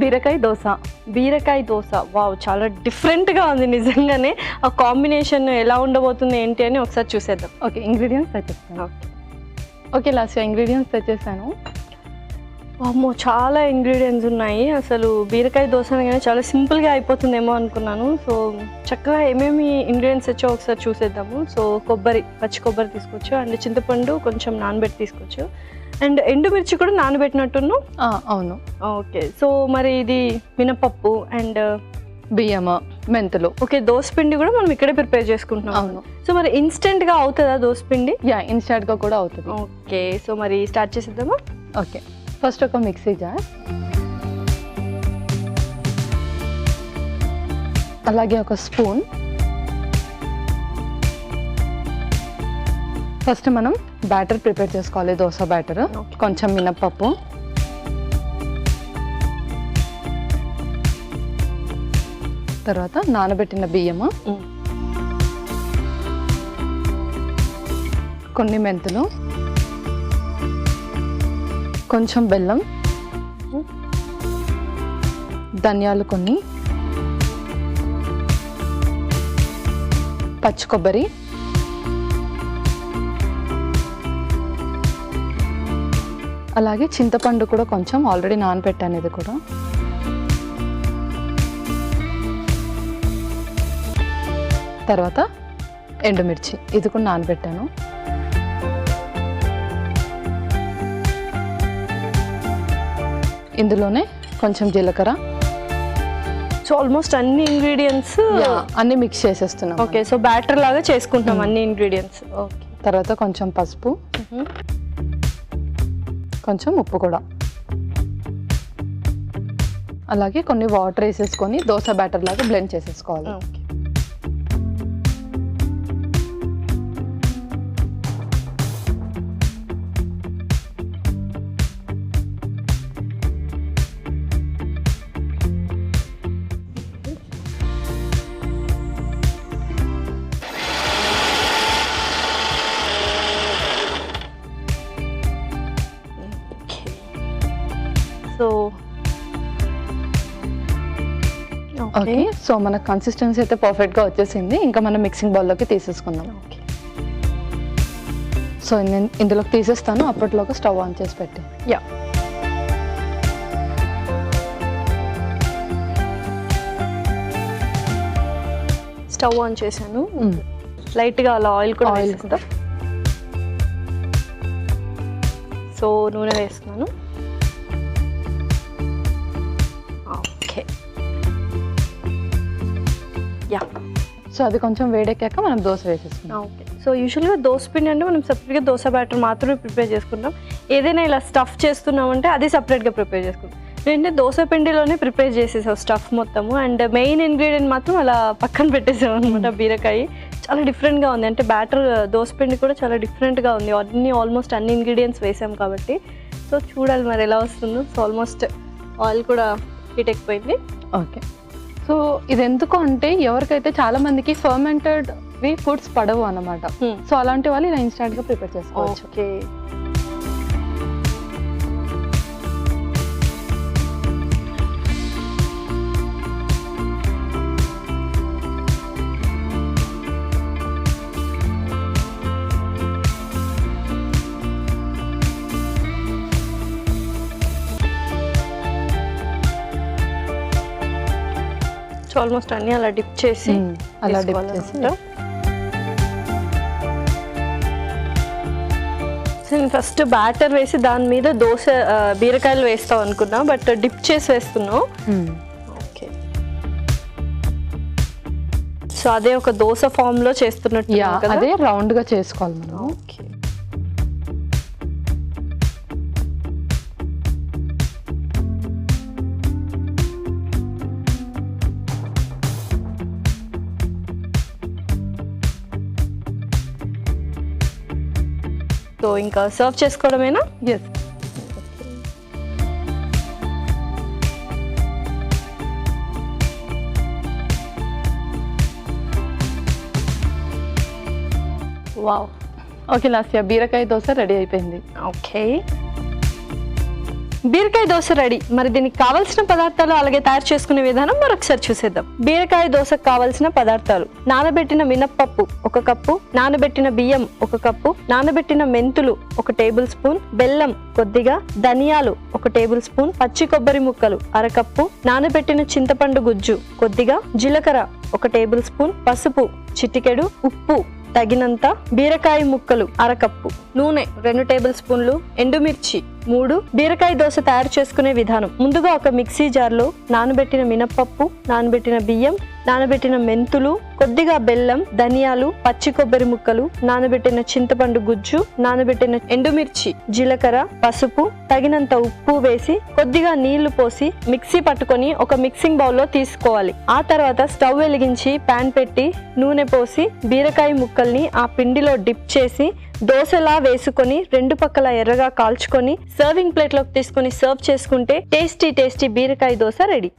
బీరకాయ దోశ. బీరకాయ దోశ, వావ్, చాలా డిఫరెంట్గా ఉంది నిజంగానే. ఆ కాంబినేషన్ ఎలా ఉండబోతుంది ఏంటి అని ఒకసారి చూసేద్దాం. ఓకే, ఇంగ్రీడియంట్స్ తెచ్చేస్తాను. ఓకే లాస్ట్ ఇంగ్రీడియంట్స్ తెచ్చేసాను. అమ్మో, చాలా ఇంగ్రీడియంట్స్ ఉన్నాయి. అసలు బీరకాయ దోశ అనగానే చాలా సింపుల్గా అయిపోతుందేమో అనుకున్నాను. సో చక్కగా ఏమేమి ఇంగ్రీడియంట్స్ వచ్చో ఒకసారి చూసేద్దాము. సో పచ్చి కొబ్బరి తీసుకోవచ్చు, అండ్ చింతపండు కొంచెం నానబెట్టి తీసుకోవచ్చు, అండ్ ఎండుమిర్చి కూడా నానబెట్టినట్టును. అవును. ఓకే, సో మరి ఇది మినపప్పు అండ్ బియ్యము, మెంతులు. ఓకే, దోసపిండి కూడా మనం ఇక్కడే ప్రిపేర్ చేసుకుంటున్నాం. అవును. సో మరి ఇన్స్టెంట్గా అవుతుందా దోసపిండి? ఇన్స్టెంట్గా కూడా అవుతుంది. ఓకే, సో మరి స్టార్ట్ చేసేద్దామా? ఓకే, ఫస్ట్ ఒక మిక్సీ జార్, అలాగే ఒక స్పూన్. ఫస్ట్ మనం బ్యాటర్ ప్రిపేర్ చేసుకోవాలి, దోశ బ్యాటర్. కొంచెం మినపప్పు, తర్వాత నానబెట్టిన బియ్యము, కొన్ని మెంతులు, కొంచెం బెల్లం, ధనియాలు కొన్ని, పచ్చి కొబ్బరి, అలాగే చింతపండు కూడా కొంచెం ఆల్రెడీ నానబెట్టాను. ఇది కూడా తర్వాత ఎండుమిర్చి, ఇది కూడా నానబెట్టాను. ఇందులోనే కొంచెం జీలకర్ర. సో ఆల్మోస్ట్ అన్ని ఇంగ్రీడియంట్స్ అన్ని మిక్స్ చేసేస్తున్నాం. ఓకే, సో బ్యాటర్ లాగా చేసుకుంటున్నాం అన్ని ఇంగ్రీడియంట్స్. ఓకే, తర్వాత కొంచెం పసుపు, కొంచెం ఉప్పు కూడా, అలాగే కొన్ని వాటర్ వేసేసుకొని దోశ బ్యాటర్ లాగా బ్లెండ్ చేసేసుకోవాలి. ఓకే, సో మన కన్సిస్టెన్సీ అయితే పర్ఫెక్ట్గా వచ్చేసింది. ఇంకా మనం మిక్సింగ్ బౌల్లోకి తీసేసుకుందాం. ఓకే, సో నేను ఇందులోకి తీసేస్తాను, అప్పట్లోకి స్టవ్ ఆన్ చేసి పెట్టి. స్టవ్ ఆన్ చేశాను. లైట్గా అలా ఆయిల్ కూడా వేసుకుంటా. సో నూనె వేస్తున్నాను. ఓకే, సో అది కొంచెం వేడెక్కాక మనం దోశ వేసేసుకుంటాం. ఓకే, సో యూజువల్గా దోసపిండి అంటే మనం సపరేట్గా దోశ బ్యాటర్ మాత్రమే ప్రిపేర్ చేసుకుంటాం. ఏదైనా ఇలా స్టఫ్ చేస్తున్నామంటే అది సపరేట్గా ప్రిపేర్ చేసుకుంటాం. ఏంటంటే దోశ పిండిలోనే ప్రిపేర్ చేసేసాం స్టఫ్ మొత్తము, అండ్ మెయిన్ ఇంగ్రీడియంట్ మాత్రం అలా పక్కన పెట్టేసాం అనమాట. బీరకాయ చాలా డిఫరెంట్గా ఉంది, అంటే బ్యాటర్ దోసపిండి కూడా చాలా డిఫరెంట్గా ఉంది. ఆల్మోస్ట్ అన్ని ఇంగ్రీడియంట్స్ వేసాం కాబట్టి. సో చూడాలి మరి ఎలా వస్తుందో. సో ఆల్మోస్ట్ ఆయిల్ కూడా హీట్ ఎక్కిపోయింది. ఓకే, సో ఇది ఎందుకు అంటే ఎవరికైతే చాలా మందికి ఫర్మెంటెడ్ ఫుడ్స్ పడవు అన్నమాట. సో అలాంటి వాళ్ళు ఇలా ఇన్స్టాంట్గా ప్రిపేర్ చేసుకోవచ్చు. ఓకే, ఆల్మోస్ట్ అన్ని అలా డిప్ చేసి ఫస్ట్ బ్యాటర్ వేసి దాని మీద దోశ బీరకాయలు వేస్తాం అనుకున్నా, బట్ డిప్ చేసి వేస్తున్నాం. ఓకే, సో అదే ఒక దోశ ఫామ్ లో చేస్తున్నట్టు, అదే రౌండ్ గా చేసుకోవాలి మనం. ఓకే, సో ఇంకా సర్వ్ చేసుకోవడమేనా? ఎస్. వావ్, ఓకే లాస్య, బీరకాయ దోశ రెడీ అయిపోయింది. ఓకే, బీరకాయ దోశ రెడీ. మరి దీనికి కావాల్సిన పదార్థాలు అలాగే తయారు చేసుకునే విధానం మరొకసారి చూసేద్దాం. బీరకాయ దోశకు కావాల్సిన పదార్థాలు: నానబెట్టిన మినప్పప్పు 1 కప్పు, నానబెట్టిన బియ్యం 1 కప్పు, నానబెట్టిన మెంతులు 1 టేబుల్ స్పూన్, బెల్లం కొద్దిగా, ధనియాలు 1 టేబుల్ స్పూన్, పచ్చి కొబ్బరి ముక్కలు 1/2 కప్పు, నానబెట్టిన చింతపండు గుజ్జు కొద్దిగా, జీలకర్ర 1 టేబుల్ స్పూన్, పసుపు చిటికెడు, ఉప్పు తగినంత, బీరకాయ ముక్కలు 1/2 కప్పు, నూనె 2 టేబుల్ స్పూన్లు, ఎండుమిర్చి 3. బీరకాయ దోశ తయారు చేసుకునే విధానం: ముందుగా ఒక మిక్సీ జార్లో నానబెట్టిన మినప్పప్పు, నానబెట్టిన బియ్యం, నానబెట్టిన మెంతులు, కొద్దిగా బెల్లం, ధనియాలు, పచ్చి కొబ్బరి ముక్కలు, నానబెట్టిన చింతపండు గుజ్జు, నానబెట్టిన ఎండుమిర్చి, జీలకర్ర, పసుపు, తగినంత ఉప్పు వేసి కొద్దిగా నీళ్లు పోసి మిక్సీ పట్టుకొని ఒక మిక్సింగ్ బౌల్లో తీసుకోవాలి. ఆ తర్వాత స్టవ్ వెలిగించి పాన్ పెట్టి నూనె పోసి బీరకాయ ముక్కల్ని ఆ పిండిలో డిప్ చేసి దోశలా వేసుకొని 2 పక్కల ఎర్రగా కాల్చుకొని సర్వింగ్ ప్లేట్లోకి తీసుకొని సర్వ్ చేసుకుంటే టేస్టీ బీరకాయ దోశ రెడీ.